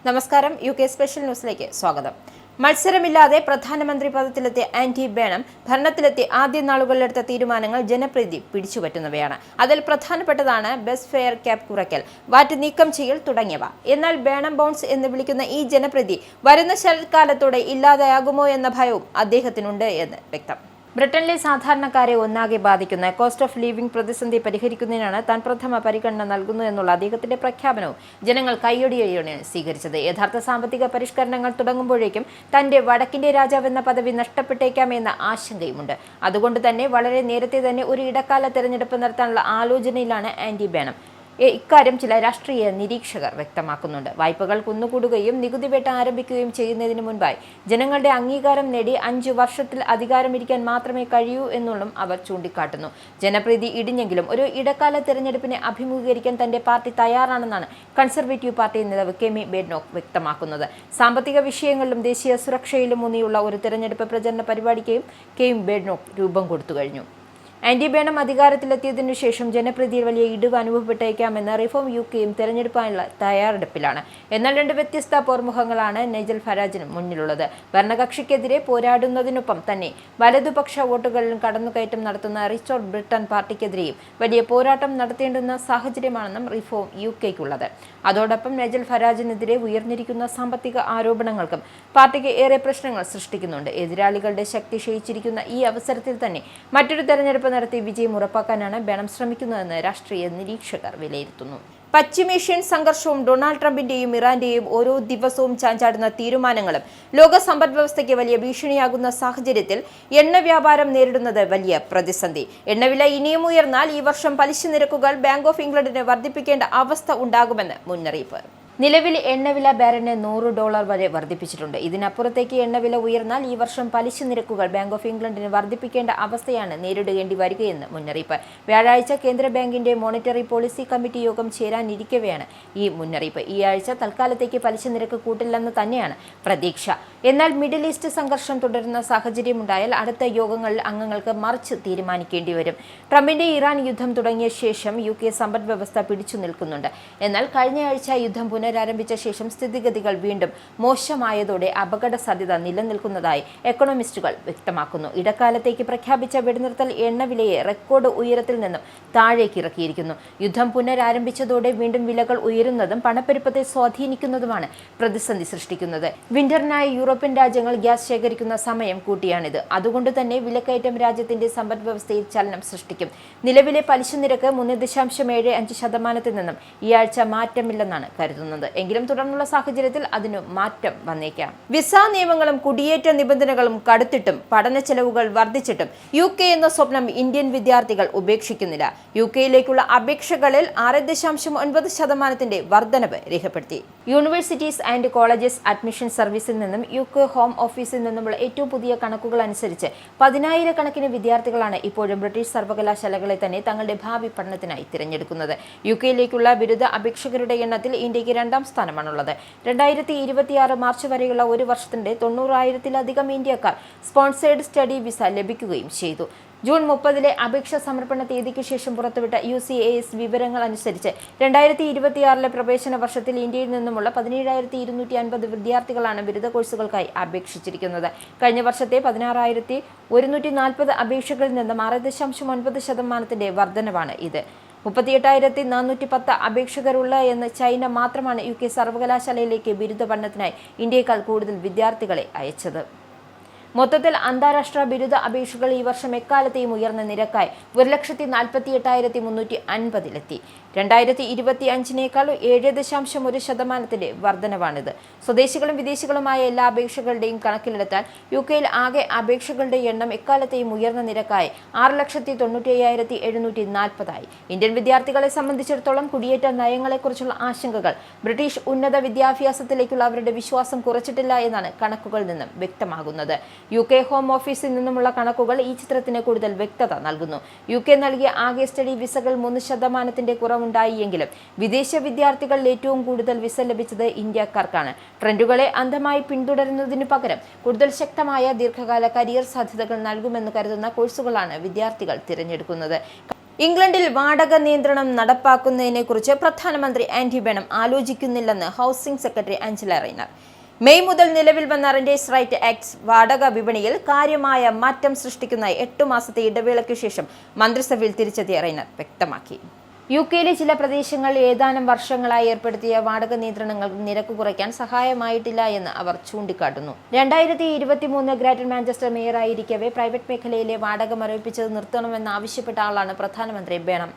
നമസ്കാരം. UK special ന്യൂസിലേക്ക് സ്വാഗതം. മത്സരമില്ലാതെ പ്രധാനമന്ത്രി പദത്തിലെത്തിയ ആന്റി ബേണം ഭരണത്തിലെത്തി ആദ്യ നാളുകളിലെടുത്ത തീരുമാനങ്ങൾ ജനപ്രീതി പിടിച്ചുപറ്റുന്നവയാണ്. അതിൽ പ്രധാനപ്പെട്ടതാണ് ബസ് ഫെയർ ക്യാപ് കുറയ്ക്കൽ, വാറ്റ് നീക്കം ചെയ്യൽ തുടങ്ങിയവ. എന്നാൽ ബേണം ബൗൺസ് എന്ന് വിളിക്കുന്ന ഈ ജനപ്രീതി വരുന്ന ശരത്കാലത്തോടെ ഇല്ലാതെയാകുമോ എന്ന ഭയവും അദ്ദേഹത്തിനുണ്ട് എന്ന് വ്യക്തം. ബ്രിട്ടനിലെ സാധാരണക്കാരെ ഒന്നാകെ ബാധിക്കുന്ന കോസ്റ്റ് ഓഫ് ലിവിംഗ് പ്രതിസന്ധി പരിഹരിക്കുന്നതിനാണ് താൻ പ്രഥമ പരിഗണന നൽകുന്നു എന്നുള്ള അദ്ദേഹത്തിന്റെ പ്രഖ്യാപനവും ജനങ്ങൾ കൈയൊടിയോടെയാണ് സ്വീകരിച്ചത്. യഥാർത്ഥ സാമ്പത്തിക പരിഷ്കരണങ്ങൾ തുടങ്ങുമ്പോഴേക്കും തന്റെ വടക്കിന്റെ രാജാവെന്ന പദവി നഷ്ടപ്പെട്ടേക്കാമെന്ന ആശങ്കയുമുണ്ട്. അതുകൊണ്ട് തന്നെ വളരെ നേരത്തെ തന്നെ ഒരു ഇടക്കാല തെരഞ്ഞെടുപ്പ് നടത്താനുള്ള ആലോചനയിലാണ് ആന്റി ബേണം. ഇക്കാര്യം ചില രാഷ്ട്രീയ നിരീക്ഷകർ വ്യക്തമാക്കുന്നുണ്ട്. വായ്പകൾ കുന്നുകൂടുകയും നികുതി വേട്ട ആരംഭിക്കുകയും ചെയ്യുന്നതിന് മുൻപായി ജനങ്ങളുടെ അംഗീകാരം നേടി 5 വർഷത്തിൽ അധികാരമിരിക്കാൻ മാത്രമേ കഴിയൂ എന്നുള്ളതും അവർ ചൂണ്ടിക്കാട്ടുന്നു. ജനപ്രീതി ഇടിഞ്ഞെങ്കിലും ഒരു ഇടക്കാല തെരഞ്ഞെടുപ്പിനെ അഭിമുഖീകരിക്കാൻ തന്റെ പാർട്ടി തയ്യാറാണെന്നാണ് കൺസർവേറ്റീവ് പാർട്ടി നേതാവ് കെമി ബേഡ്നോക്ക് വ്യക്തമാക്കുന്നത്. സാമ്പത്തിക വിഷയങ്ങളിലും ദേശീയ സുരക്ഷയിലും ഊന്നിയുള്ള ഒരു തെരഞ്ഞെടുപ്പ് പ്രചരണ പരിപാടിക്കും കെമി ബേഡ്നോക്ക് രൂപം കൊടുത്തു കഴിഞ്ഞു. ആന്റി ബേണം അധികാരത്തിലെത്തിയതിനു ശേഷം ജനപ്രീതിയിൽ വലിയ ഇടിവ് അനുഭവപ്പെട്ടേക്കാമെന്ന് റിഫോം UKയും തെരഞ്ഞെടുപ്പാനുള്ള തയ്യാറെടുപ്പിലാണ്. എന്നാൽ 2 വ്യത്യസ്ത പോർമുഖങ്ങളാണ് നൈജൽ ഫരാജിന് മുന്നിലുള്ളത്. ഭരണകക്ഷിക്കെതിരെ പോരാടുന്നതിനൊപ്പം തന്നെ വലതുപക്ഷ വോട്ടുകളിലും കടന്നുകയറ്റം നടത്തുന്ന റിച്ചാർഡ് ബ്രിട്ടൻ പാർട്ടിക്കെതിരെയും വലിയ പോരാട്ടം നടത്തേണ്ടുന്ന സാഹചര്യമാണെന്നും റിഫോം UKയ്ക്കുള്ളത്. അതോടൊപ്പം നൈജൽ ഫരാജിനെതിരെ ഉയർന്നിരിക്കുന്ന സാമ്പത്തിക ആരോപണങ്ങൾക്കും പാർട്ടിക്ക് ഏറെ പ്രശ്നങ്ങൾ സൃഷ്ടിക്കുന്നുണ്ട്. എതിരാളികളുടെ ശക്തി ക്ഷയിച്ചിരിക്കുന്ന ഈ അവസരത്തിൽ തന്നെ മറ്റൊരു തെരഞ്ഞെടുപ്പ് നടത്തി വിജയം ഉറപ്പാക്കാനാണ് ബേണം ശ്രമിക്കുന്നതെന്ന് രാഷ്ട്രീയ നിരീക്ഷകർ വിലയിരുത്തുന്നു. പശ്ചിമേഷ്യൻ സംഘർഷവും ഡൊണാൾഡ് ട്രംപിന്റെയും ഇറാന്റെയും ഓരോ ദിവസവും ചാഞ്ചാടുന്ന തീരുമാനങ്ങളും ലോക സമ്പദ്വ്യവസ്ഥയ്ക്ക് വലിയ ഭീഷണിയാകുന്ന സാഹചര്യത്തിൽ എണ്ണ വ്യാപാരം നേരിടുന്നത് വലിയ പ്രതിസന്ധി. എണ്ണവില ഇനിയും ഉയർന്നാൽ ഈ വർഷം പലിശ നിരക്കുകൾ ബാങ്ക് ഓഫ് ഇംഗ്ലണ്ടിന് വർദ്ധിപ്പിക്കേണ്ട അവസ്ഥ ഉണ്ടാകുമെന്ന് മുന്നറിയിപ്പ്. നിലവിൽ എണ്ണവില ബാരലിന് $100 വരെ വർദ്ധിപ്പിച്ചിട്ടുണ്ട്. ഇതിനപ്പുറത്തേക്ക് എണ്ണവില ഉയർന്നാൽ ഈ വർഷം പലിശ നിരക്കുകൾ ബാങ്ക് ഓഫ് ഇംഗ്ലണ്ടിന് വർദ്ധിപ്പിക്കേണ്ട അവസ്ഥയാണ് നേരിടേണ്ടി വരികയെന്ന് മുന്നറിയിപ്പ്. വ്യാഴാഴ്ച കേന്ദ്ര ബാങ്കിന്റെ മോണിറ്ററി പോളിസി കമ്മിറ്റി യോഗം ചേരാനിരിക്കവെയാണ് ഈ മുന്നറിയിപ്പ്. ഈ ആഴ്ച തൽക്കാലത്തേക്ക് പലിശ നിരക്ക് കൂട്ടില്ലെന്ന് തന്നെയാണ് പ്രതീക്ഷ. എന്നാൽ മിഡിൽ ഈസ്റ്റ് സംഘർഷം തുടരുന്ന സാഹചര്യമുണ്ടായാൽ അടുത്ത യോഗങ്ങളിൽ അംഗങ്ങൾക്ക് മറിച്ച് തീരുമാനിക്കേണ്ടി വരും. ട്രംപിന്റെ ഇറാൻ യുദ്ധം തുടങ്ങിയ ശേഷം UK സമ്പദ് വ്യവസ്ഥ പിടിച്ചു നിൽക്കുന്നുണ്ട്. എന്നാൽ കഴിഞ്ഞയാഴ്ച യുദ്ധം പുനരാരംഭിച്ച ശേഷം സ്ഥിതിഗതികൾ വീണ്ടും മോശമായതോടെ അപകട സാധ്യത നിലനിൽക്കുന്നതായി എക്കണോമിസ്റ്റുകൾ വ്യക്തമാക്കുന്നു. ഇടക്കാലത്തേക്ക് പ്രഖ്യാപിച്ച വെടിനിർത്തൽ എണ്ണവിലയെ റെക്കോർഡ് ഉയരത്തിൽ നിന്നും താഴേക്ക് ഇറക്കിയിരിക്കുന്നു. യുദ്ധം പുനരാരംഭിച്ചതോടെ വീണ്ടും വിലകൾ ഉയരുന്നതും പണപ്പെരുപ്പത്തെ സ്വാധീനിക്കുന്നതുമാണ് പ്രതിസന്ധി സൃഷ്ടിക്കുന്നത്. വിന്ററിനായി യൂറോപ്യൻ രാജ്യങ്ങൾ ഗ്യാസ് ശേഖരിക്കുന്ന സമയം കൂട്ടിയാണിത്. അതുകൊണ്ട് തന്നെ വിലക്കയറ്റം രാജ്യത്തിന്റെ സമ്പദ് വ്യവസ്ഥയിൽ ചലനം സൃഷ്ടിക്കും. നിലവിലെ പലിശ നിരക്ക് 3.75% നിന്നും ഈ ആഴ്ച മാറ്റമില്ലെന്നാണ് കരുതുന്നത്. എങ്കിലും തുടർന്നുള്ള സാഹചര്യത്തിൽ അതിനു മാറ്റം വന്നേക്കാം. വിസ നിയമങ്ങളും കുടിയേറ്റ നിബന്ധനകളും കടുത്തിട്ടും പഠന ചെലവുകൾ വർദ്ധിച്ചിട്ടും UK എന്ന സ്വപ്നം ഇന്ത്യൻ വിദ്യാർത്ഥികൾ ഉപേക്ഷിക്കുന്നില്ല. UKയിലേക്കുള്ള അപേക്ഷകളിൽ 6.9% വർധനവ് രേഖപ്പെടുത്തി. യൂണിവേഴ്സിറ്റീസ് ആൻഡ് കോളേജസ് അഡ്മിഷൻ സർവീസിൽ നിന്നും UK ഹോം ഓഫീസിൽ നിന്നുമുള്ള ഏറ്റവും പുതിയ കണക്കുകൾ അനുസരിച്ച് 10,000 കണക്കിന് വിദ്യാർത്ഥികളാണ് ഇപ്പോഴും ബ്രിട്ടീഷ് സർവകലാശാലകളെ തന്നെ തങ്ങളുടെ ഭാവി പഠനത്തിനായി തിരഞ്ഞെടുക്കുന്നത്. UKയിലേക്കുള്ള ബിരുദ അപേക്ഷകരുടെ എണ്ണത്തിൽ ഇന്ത്യക്ക് 2ാം സ്ഥാനമാണുള്ളത്. 2026 മാർച്ച് വരെയുള്ള ഒരു വർഷത്തിന്റെ 90,000-ലധികം ഇന്ത്യക്കാർ സ്പോൺസേഡ് സ്റ്റഡി വിസ ലഭിക്കുകയും ചെയ്തു. ജൂൺ 30 അപേക്ഷ സമർപ്പണ തീയതിക്ക് ശേഷം പുറത്തുവിട്ട UCAS വിവരങ്ങൾ അനുസരിച്ച് 2026 പ്രവേശന വർഷത്തിൽ ഇന്ത്യയിൽ നിന്നുമുള്ള 17,250 വിദ്യാർത്ഥികളാണ് ബിരുദ കോഴ്സുകൾക്കായി അപേക്ഷിച്ചിരിക്കുന്നത്. കഴിഞ്ഞ വർഷത്തെ 16,140 അപേക്ഷകളിൽ നിന്നും 6.9% വർധനവാണ് ഇത്. 38,410 അപേക്ഷകരുള്ള എന്ന് ചൈന മാത്രമാണ് UK സർവകലാശാലയിലേക്ക് ബിരുദ പഠനത്തിനായി ഇന്ത്യയേക്കാൾ കൂടുതൽ വിദ്യാർത്ഥികളെ അയച്ചത്. മൊത്തത്തിൽ അന്താരാഷ്ട്ര ബിരുദ അപേക്ഷകൾ ഈ വർഷം എക്കാലത്തെയും ഉയർന്ന നിരക്കായി 1,48,350 എത്തി. 2025 7.1% വർധനവാണിത്. സ്വദേശികളും വിദേശികളുമായ എല്ലാ അപേക്ഷകളുടെയും കണക്കിലെടുത്താൽ UKയിൽ ആകെ അപേക്ഷകളുടെ എണ്ണം എക്കാലത്തെയും ഉയർന്ന നിരക്കായി 6,95,740 ഇന്ത്യൻ വിദ്യാർത്ഥികളെ സംബന്ധിച്ചിടത്തോളം കുടിയേറ്റ നയങ്ങളെക്കുറിച്ചുള്ള ആശങ്കകൾ ബ്രിട്ടീഷ് ഉന്നത വിദ്യാഭ്യാസത്തിലേക്കുള്ള അവരുടെ വിശ്വാസം കുറച്ചിട്ടില്ല എന്നാണ് കണക്കുകളിൽ നിന്നും വ്യക്തമാകുന്നത്. UK ഹോം ഓഫീസിൽ നിന്നുമുള്ള കണക്കുകൾ ഈ ചിത്രത്തിന് കൂടുതൽ വ്യക്തത നൽകുന്നു. UK നൽകിയ ആകെ സ്റ്റഡി വിസകൾ 3% കുറവുണ്ടായി എങ്കിലും വിദേശ വിദ്യാർത്ഥികളിൽ ഏറ്റവും കൂടുതൽ വിസ ലഭിച്ചത് ഇന്ത്യക്കാർക്കാണ്. ട്രെൻഡുകളെ അന്ധമായി പിന്തുടരുന്നതിനു പകരം കൂടുതൽ ശക്തമായ ദീർഘകാല കരിയർ സാധ്യതകൾ നൽകുമെന്ന് കരുതുന്ന കോഴ്സുകളാണ് വിദ്യാർത്ഥികൾ തിരഞ്ഞെടുക്കുന്നത്. ഇംഗ്ലണ്ടിൽ വാടക നിയന്ത്രണം നടപ്പാക്കുന്നതിനെക്കുറിച്ച് പ്രധാനമന്ത്രി ആന്റി ബേണം ആലോചിക്കുന്നില്ലെന്ന് housing secretary Angela Rayner. May മുതൽ നിലവിൽ വന്ന റെന്റേഴ്സ് റൈറ്റ് ആക്ട് വാടക വിപണിയിൽ കാര്യമായ മാറ്റം സൃഷ്ടിക്കുന്നതായി 8 മാസത്തെ ഇടവേളയ്ക്കു ശേഷം മന്ത്രിസഭയിൽ തിരിച്ചെത്തിയ റെയ്നർ വ്യക്തമാക്കി. UK-യിലെ ചില പ്രദേശങ്ങളിൽ ഏതാനും വർഷങ്ങളായി ഏർപ്പെടുത്തിയ വാടക നിയന്ത്രണങ്ങൾ നിരക്ക് കുറയ്ക്കാൻ സഹായമായിട്ടില്ല എന്ന് അവർ ചൂണ്ടിക്കാട്ടുന്നു. 2023 ഗ്രേറ്റർ മാഞ്ചസ്റ്റർ മേയറായിരിക്കവേ പ്രൈവറ്റ് മേഖലയിലെ വാടക മരവിപ്പിച്ചത് നിർത്തണമെന്നാവശ്യപ്പെട്ട ആളാണ് പ്രധാനമന്ത്രി ബേണം.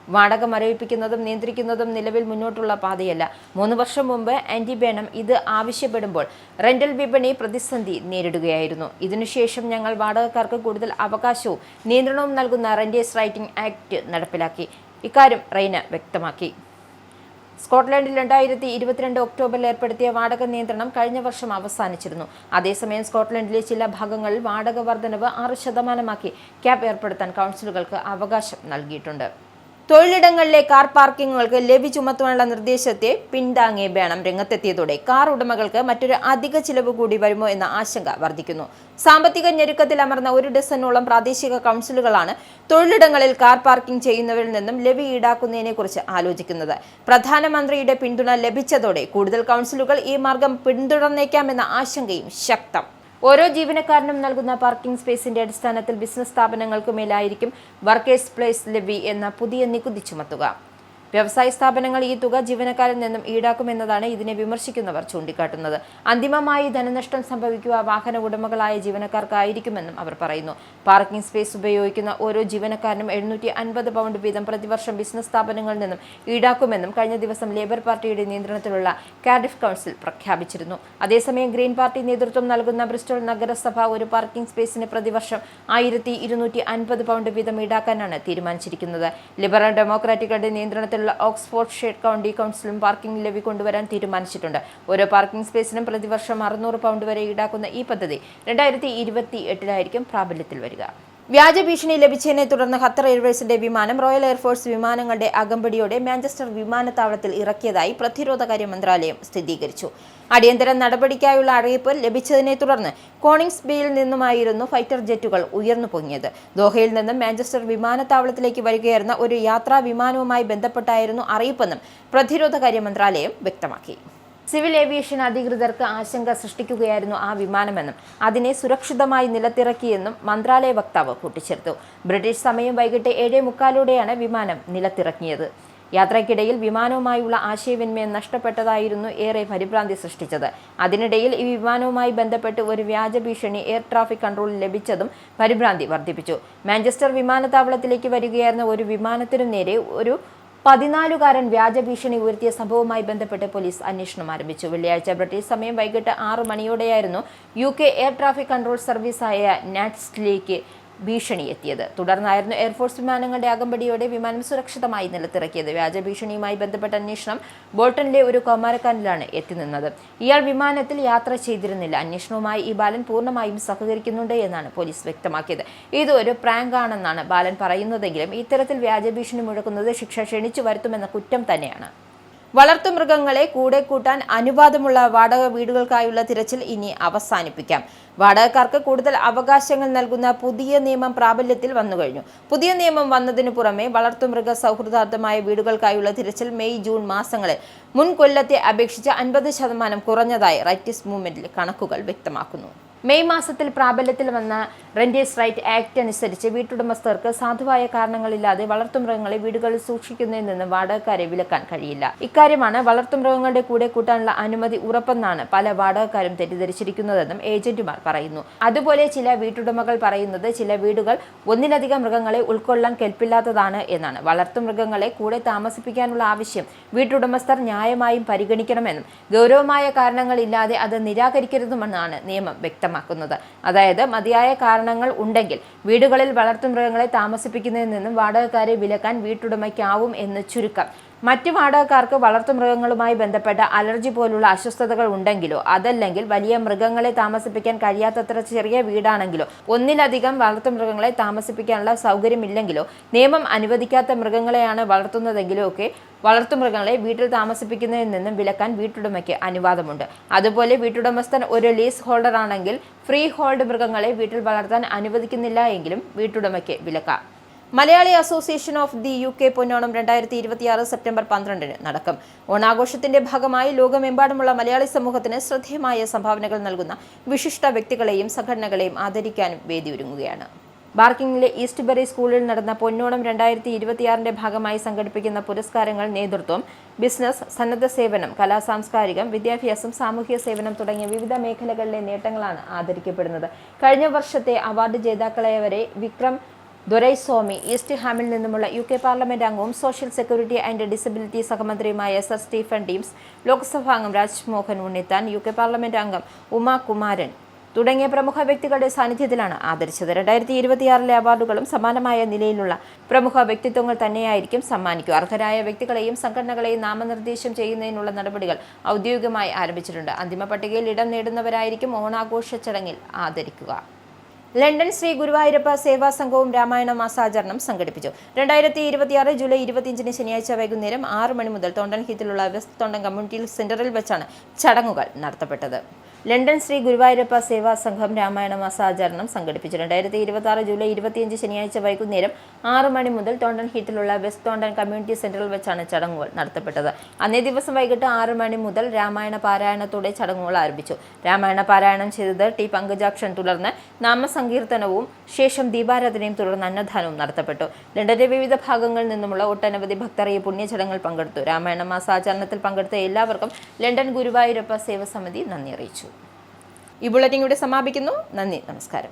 വാടക മരവിപ്പിക്കുന്നതും നിയന്ത്രിക്കുന്നതും നിലവിൽ മുന്നോട്ടുള്ള പാതയല്ല. 3 വർഷം മുമ്പ് ആന്റി ബേണം ഇത് ആവശ്യപ്പെടുമ്പോൾ റെന്റൽ വിപണി പ്രതിസന്ധി നേരിടുകയായിരുന്നു. ഇതിനുശേഷം ഞങ്ങൾ വാടകക്കാർക്ക് കൂടുതൽ അവകാശവും നിയന്ത്രണവും നൽകുന്ന റെന്റേഴ്സ് റൈറ്റ് ആക്ട് നടപ്പിലാക്കി. ഇക്കാര്യം റെയ്നർ വ്യക്തമാക്കി. സ്കോട്ട്ലൻഡിൽ 2022 ഒക്ടോബറിൽ ഏർപ്പെടുത്തിയ വാടക നിയന്ത്രണം കഴിഞ്ഞ വർഷം അവസാനിച്ചിരുന്നു. അതേസമയം സ്കോട്ട്ലൻഡിലെ ചില ഭാഗങ്ങളിൽ വാടക വർധനവ് 6% ക്യാപ് ഏർപ്പെടുത്താൻ കൗൺസിലുകൾക്ക് അവകാശം നൽകിയിട്ടുണ്ട്. തൊഴിലിടങ്ങളിലെ കാർ പാർക്കിങ്ങുകൾക്ക് ലെവി ചുമത്തുവാനുള്ള നിർദ്ദേശത്തെ പിന്താങ്ങി ബേണം രംഗത്തെത്തിയതോടെ കാർ ഉടമകൾക്ക് മറ്റൊരു അധിക ചിലവ് കൂടി വരുമോ എന്ന ആശങ്ക വർദ്ധിക്കുന്നു. സാമ്പത്തിക ഞെരുക്കത്തിൽ അമർന്ന 1 ഡസനോളം പ്രാദേശിക കൗൺസിലുകളാണ് തൊഴിലിടങ്ങളിൽ കാർ പാർക്കിംഗ് ചെയ്യുന്നവരിൽ നിന്നും ലെവി ഈടാക്കുന്നതിനെക്കുറിച്ച് ആലോചിക്കുന്നത്. പ്രധാനമന്ത്രിയുടെ പിന്തുണ ലഭിച്ചതോടെ കൂടുതൽ കൗൺസിലുകൾ ഈ മാർഗം പിന്തുടർന്നേക്കാമെന്ന ആശങ്കയും ശക്തം. ഓരോ ജീവനക്കാരനും നൽകുന്ന പാർക്കിംഗ് സ്പേസിന്റെ അടിസ്ഥാനത്തിൽ ബിസിനസ് സ്ഥാപനങ്ങൾക്ക് മേലായിരിക്കും വർക്കേഴ്സ് പ്ലേസ് ലെവി എന്ന പുതിയ നികുതി ചുമത്തുക. വ്യവസായ സ്ഥാപനങ്ങൾ ഈ തുക ജീവനക്കാരിൽ നിന്നും ഈടാക്കുമെന്നതാണ് ഇതിനെ വിമർശിക്കുന്നവർ ചൂണ്ടിക്കാട്ടുന്നത്. അന്തിമമായി ധനനഷ്ടം സംഭവിക്കുക വാഹന ഉടമകളായ ജീവനക്കാർക്കായിരിക്കുമെന്നും അവർ പറയുന്നു. പാർക്കിംഗ് സ്പേസ് ഉപയോഗിക്കുന്ന ഓരോ ജീവനക്കാരനും £750 വീതം പ്രതിവർഷം ബിസിനസ് സ്ഥാപനങ്ങളിൽ നിന്നും ഈടാക്കുമെന്നും കഴിഞ്ഞ ദിവസം ലേബർ പാർട്ടിയുടെ നിയന്ത്രണത്തിലുള്ള കാർഡിഫ് കൗൺസിൽ പ്രഖ്യാപിച്ചിരുന്നു. അതേസമയം ഗ്രീൻ പാർട്ടി നേതൃത്വം നൽകുന്ന ബ്രിസ്റ്റോൾ നഗരസഭ ഒരു പാർക്കിംഗ് സ്പേസിന് പ്രതിവർഷം £1250 വീതം ഈടാക്കാനാണ് തീരുമാനിച്ചിരിക്കുന്നത്. ലിബറൽ ഡെമോക്രാറ്റുകളുടെ നിയന്ത്രണത്തിൽ ഓക്സ്ഫോർഡ്ഷയർ കൗണ്ടി കൗൺസിലും പാർക്കിംഗ് ലെവി കൊണ്ടുവരാൻ തീരുമാനിച്ചിട്ടുണ്ട്. ഓരോ പാർക്കിംഗ് സ്പേസിനും പ്രതിവർഷം £600 വരെ ഈടാക്കുന്ന ഈ പദ്ധതി 2028 പ്രാബല്യത്തിൽ വരിക. വ്യാജ ഭീഷണി ലഭിച്ചതിനെ തുടർന്ന് ഖത്തർ എയർവേസിന്റെ വിമാനം റോയൽ എയർഫോഴ്സ് വിമാനങ്ങളുടെ അകമ്പടിയോടെ മാഞ്ചസ്റ്റർ വിമാനത്താവളത്തിൽ ഇറക്കിയതായി പ്രതിരോധകാര്യ മന്ത്രാലയം സ്ഥിരീകരിച്ചു. അടിയന്തര നടപടിക്കായുള്ള അറിയിപ്പ് ലഭിച്ചതിനെ തുടർന്ന് കോണിങ്സ് ബേയിൽ നിന്നുമായിരുന്നു ഫൈറ്റർ ജെറ്റുകൾ ഉയർന്നു പൊങ്ങിയത്. ദോഹയിൽ നിന്നും മാഞ്ചസ്റ്റർ വിമാനത്താവളത്തിലേക്ക് വരികയായിരുന്ന ഒരു യാത്രാ വിമാനവുമായി ബന്ധപ്പെട്ടായിരുന്നു അറിയിപ്പെന്നും പ്രതിരോധകാര്യ മന്ത്രാലയം വ്യക്തമാക്കി. സിവിൽ ഏവിയേഷൻ അധികൃതർക്ക് ആശങ്ക സൃഷ്ടിക്കുകയായിരുന്നു ആ വിമാനമെന്നും അതിനെ സുരക്ഷിതമായി നിലത്തിറക്കിയെന്നും മന്ത്രാലയ വക്താവ് കൂട്ടിച്ചേർത്തു. ബ്രിട്ടീഷ് സമയം വൈകിട്ട് 7:45 വിമാനം നിലത്തിറങ്ങിയത്. യാത്രയ്ക്കിടയിൽ വിമാനവുമായുള്ള ആശയവിനിമയം നഷ്ടപ്പെട്ടതായിരുന്നു ഏറെ പരിഭ്രാന്തി സൃഷ്ടിച്ചത്. അതിനിടയിൽ ഈ വിമാനവുമായി ബന്ധപ്പെട്ട് ഒരു വ്യാജ ഭീഷണി എയർ ട്രാഫിക് കൺട്രോളിൽ ലഭിച്ചതും പരിഭ്രാന്തി വർദ്ധിപ്പിച്ചു. മാഞ്ചസ്റ്റർ വിമാനത്താവളത്തിലേക്ക് വരികയായിരുന്ന ഒരു വിമാനത്തിനു നേരെ ഒരു 14-കാരൻ വ്യാജ ഭീഷണി ഉയർത്തിയ സംഭവവുമായി ബന്ധപ്പെട്ട് പോലീസ് അന്വേഷണം ആരംഭിച്ചു. വെള്ളിയാഴ്ച ബ്രിട്ടീഷ് സമയം വൈകിട്ട് 6 മണിയോടെയായിരുന്നു UK എയർ ട്രാഫിക് കൺട്രോൾ സർവീസായ നാറ്റ്സ്ലിലേക്ക് ഭീഷണി എത്തിയത്. തുടർന്നായിരുന്നു എയർഫോഴ്സ് വിമാനങ്ങളുടെ അകമ്പടിയോടെ വിമാനം സുരക്ഷിതമായി നിലത്തിറക്കിയത്. വ്യാജ ഭീഷണിയുമായി ബന്ധപ്പെട്ട അന്വേഷണം ബോൾട്ടണിലെ ഒരു കൗമാരക്കാരനിലാണ് എത്തിനിന്നത്. ഇയാൾ വിമാനത്തിൽ യാത്ര ചെയ്തിരുന്നില്ല. അന്വേഷണവുമായി ഈ ബാലൻ പൂർണ്ണമായും സഹകരിക്കുന്നുണ്ട് എന്നാണ് പോലീസ് വ്യക്തമാക്കിയത്. ഇത് ഒരു പ്രാങ്ക് ആണെന്നാണ് ബാലൻ പറയുന്നതെങ്കിലും ഇത്തരത്തിൽ വ്യാജ ഭീഷണി മുഴക്കുന്നത് ശിക്ഷ ക്ഷണിച്ചു വരുത്തുമെന്ന കുറ്റം തന്നെയാണ്. വളർത്തുമൃഗങ്ങളെ കൂടെ കൂട്ടാൻ അനുവാദമുള്ള വാടക വീടുകൾക്കായുള്ള തിരച്ചിൽ ഇനി അവസാനിപ്പിക്കാം. വാടകക്കാർക്ക് കൂടുതൽ അവകാശങ്ങൾ നൽകുന്ന പുതിയ നിയമം പ്രാബല്യത്തിൽ വന്നുകഴിഞ്ഞു. പുതിയ നിയമം വന്നതിനു പുറമെ വളർത്തുമൃഗ സൗഹൃദാർത്ഥമായ വീടുകൾക്കായുള്ള തിരച്ചിൽ മെയ് ജൂൺ മാസങ്ങളിൽ മുൻ കൊല്ലത്തെ അപേക്ഷിച്ച് 50% കുറഞ്ഞതായി റൈറ്റ്സ് മൂവ്മെന്റ് കണക്കുകൾ വ്യക്തമാക്കുന്നു. മെയ് മാസത്തിൽ പ്രാബല്യത്തിൽ വന്ന റെന്റേഴ്സ് റൈറ്റ് ആക്ട് അനുസരിച്ച് വീട്ടുടമസ്ഥർക്ക് സാധുവായ കാരണങ്ങളില്ലാതെ വളർത്തുമൃഗങ്ങളെ വീടുകളിൽ സൂക്ഷിക്കുന്നതിൽ നിന്ന് വാടകക്കാരെ വിലക്കാൻ കഴിയില്ല. ഇക്കാര്യമാണ് വളർത്തുമൃഗങ്ങളുടെ കൂടെ കൂട്ടാനുള്ള അനുമതി ഉറപ്പെന്നാണ് പല വാടകക്കാരും തെറ്റിദ്ധരിച്ചിരിക്കുന്നതെന്നും ഏജന്റുമാർ പറയുന്നു. അതുപോലെ ചില വീട്ടുടമകൾ പറയുന്നത് ചില വീടുകൾ ഒന്നിലധികം മൃഗങ്ങളെ ഉൾക്കൊള്ളാൻ കെൽപ്പില്ലാത്തതാണ് എന്നാണ്. വളർത്തുമൃഗങ്ങളെ കൂടെ താമസിപ്പിക്കാനുള്ള ആവശ്യം വീട്ടുടമസ്ഥർ ന്യായമായും പരിഗണിക്കണമെന്നും ഗൗരവമായ കാരണങ്ങളില്ലാതെ അത് നിരാകരിക്കരുതുമെന്നാണ് നിയമം വ്യക്തമാക്കുന്നത്. അതായത് മതിയായ കാരണങ്ങൾ ഉണ്ടെങ്കിൽ വീടുകളിൽ വളർത്തുമൃഗങ്ങളെ താമസിപ്പിക്കുന്നതിൽ നിന്നും വാടകക്കാരെ വിലക്കാൻ വീട്ടുടമയ്ക്കാവും എന്ന് ചുരുക്കം. മറ്റു വാടകക്കാർക്ക് വളർത്തുമൃഗങ്ങളുമായി ബന്ധപ്പെട്ട അലർജി പോലുള്ള അസ്വസ്ഥതകൾ ഉണ്ടെങ്കിലോ അതല്ലെങ്കിൽ വലിയ മൃഗങ്ങളെ താമസിപ്പിക്കാൻ കഴിയാത്തത്ര ചെറിയ വീടാണെങ്കിലോ ഒന്നിലധികം വളർത്തുമൃഗങ്ങളെ താമസിപ്പിക്കാനുള്ള സൗകര്യമില്ലെങ്കിലോ നിയമം അനുവദിക്കാത്ത മൃഗങ്ങളെയാണ് വളർത്തുന്നതെങ്കിലോ ഒക്കെ വളർത്തുമൃഗങ്ങളെ വീട്ടിൽ താമസിപ്പിക്കുന്നതിൽ നിന്നും വിലക്കാൻ വീട്ടുടമയ്ക്ക് അനുവാദമുണ്ട്. അതുപോലെ വീട്ടുടമസ്ഥൻ ഒരു ലീസ് ഹോൾഡർ ആണെങ്കിൽ ഫ്രീ ഹോൾഡ് മൃഗങ്ങളെ വീട്ടിൽ വളർത്താൻ അനുവദിക്കുന്നില്ല എങ്കിലും വീട്ടുടമയ്ക്ക് വിലക്കാം. Malayali association of the UK Ponnonam 2026 September 12 നടക്കും. ഓണാഘോഷത്തിന്റെ ഭാഗമായി ലോകമെമ്പാടുമുള്ള മലയാളി സമൂഹത്തിന് ശ്രദ്ധേയമായ സംഭാവനകൾ നൽകുന്ന വിശിഷ്ട വ്യക്തികളെയും സംഘടനകളെയും ആദരിക്കാനും വേദിയൊരുങ്ങുകയാണ്. ബാർക്കിംഗിലെ ഈസ്റ്റ്ബറി സ്കൂളിൽ നടന്ന പൊന്നോണം 2026 ഭാഗമായി സംഘടിപ്പിക്കുന്ന പുരസ്കാരങ്ങൾ നേതൃത്വം, ബിസിനസ്, സന്നദ്ധ സേവനം, സാംസ്കാരികം, വിദ്യാഭ്യാസം, സാമൂഹ്യ സേവനം തുടങ്ങിയ വിവിധ മേഖലകളിലെ നേട്ടങ്ങളാണ് ആദരിക്കപ്പെടുന്നത്. കഴിഞ്ഞ വർഷത്തെ അവാർഡ് ജേതാക്കളായവരെ വിക്രം ദൊരൈസ്വാമി, ഈസ്റ്റ് ഹാമിൽ നിന്നുമുള്ള UK പാർലമെന്റ് അംഗവും സോഷ്യൽ സെക്യൂരിറ്റി ആൻഡ് ഡിസബിലിറ്റി സഹമന്ത്രിയുമായ സർ സ്റ്റീഫൻ ടീംസ്, ലോക്സഭാംഗം രാജ്മോഹൻ ഉണ്ണിത്താൻ, UK പാർലമെന്റ് അംഗം ഉമാ കുമാരൻ തുടങ്ങിയ പ്രമുഖ വ്യക്തികളുടെ സാന്നിധ്യത്തിലാണ് ആദരിച്ചത്. 2026 അവാർഡുകളും സമാനമായ നിലയിലുള്ള പ്രമുഖ വ്യക്തിത്വങ്ങൾ തന്നെയായിരിക്കും സമ്മാനിക്കുക. അർഹരായ വ്യക്തികളെയും സംഘടനകളെയും നാമനിർദ്ദേശം ചെയ്യുന്നതിനുള്ള നടപടികൾ ഔദ്യോഗികമായി ആരംഭിച്ചിട്ടുണ്ട്. അന്തിമ പട്ടികയിൽ ഇടം നേടുന്നവരായിരിക്കും ഓണാഘോഷ ചടങ്ങിൽ ആദരിക്കുക. ലണ്ടൻ ശ്രീ ഗുരുവായൂരപ്പ സേവാ സംഘവും രാമായണ മാസാചരണം സംഘടിപ്പിച്ചു. 2026 ജൂലൈ 25 ശനിയാഴ്ച വൈകുന്നേരം 6 മണി മുതൽ തോണ്ടൻ ഹീത്തിലുള്ള വെസ്റ്റ് തോണ്ടൻ കമ്മ്യൂണിറ്റി സെന്ററിൽ വെച്ചാണ് ചടങ്ങുകൾ നടത്തപ്പെട്ടത്. ലണ്ടൻ ശ്രീ ഗുരുവായൂരപ്പ സേവാ സംഘം രാമായണ മാസാചരണം സംഘടിപ്പിച്ചു. 2026 ജൂലൈ 25 ശനിയാഴ്ച വൈകുന്നേരം 6 മണി മുതൽ തോണ്ടൻ ഹീത്തിലുള്ള വെസ്റ്റ് തോണ്ടൻ കമ്മ്യൂണിറ്റി സെന്ററിൽ വെച്ചാണ് ചടങ്ങുകൾ നടത്തപ്പെട്ടത്. അന്നേ ദിവസം വൈകിട്ട് 6 മണി മുതൽ രാമായണ പാരായണത്തോടെ ചടങ്ങുകൾ ആരംഭിച്ചു. രാമായണ പാരായണം ചെയ്തത് ടി പങ്കജാക്ഷൻ, തുടർന്ന് നാമസങ്കീർത്തനവും ശേഷം ദീപാരാധനയും തുടർന്ന് അന്നദാനവും നടത്തപ്പെട്ടു. ലണ്ടന്റെ വിവിധ ഭാഗങ്ങളിൽ നിന്നുമുള്ള ഒട്ടനവധി ഭക്തർ ഈ പുണ്യചടങ്ങിൽ പങ്കെടുത്തു. രാമായണ മാസാചരണത്തിൽ പങ്കെടുത്ത എല്ലാവർക്കും ലണ്ടൻ ഗുരുവായൂരപ്പ സേവാ സമിതി നന്ദി അറിയിച്ചു. ഈ ബുള്ളറ്റിൻ ഇവിടെ സമാപിക്കുന്നു. നന്ദി, നമസ്കാരം.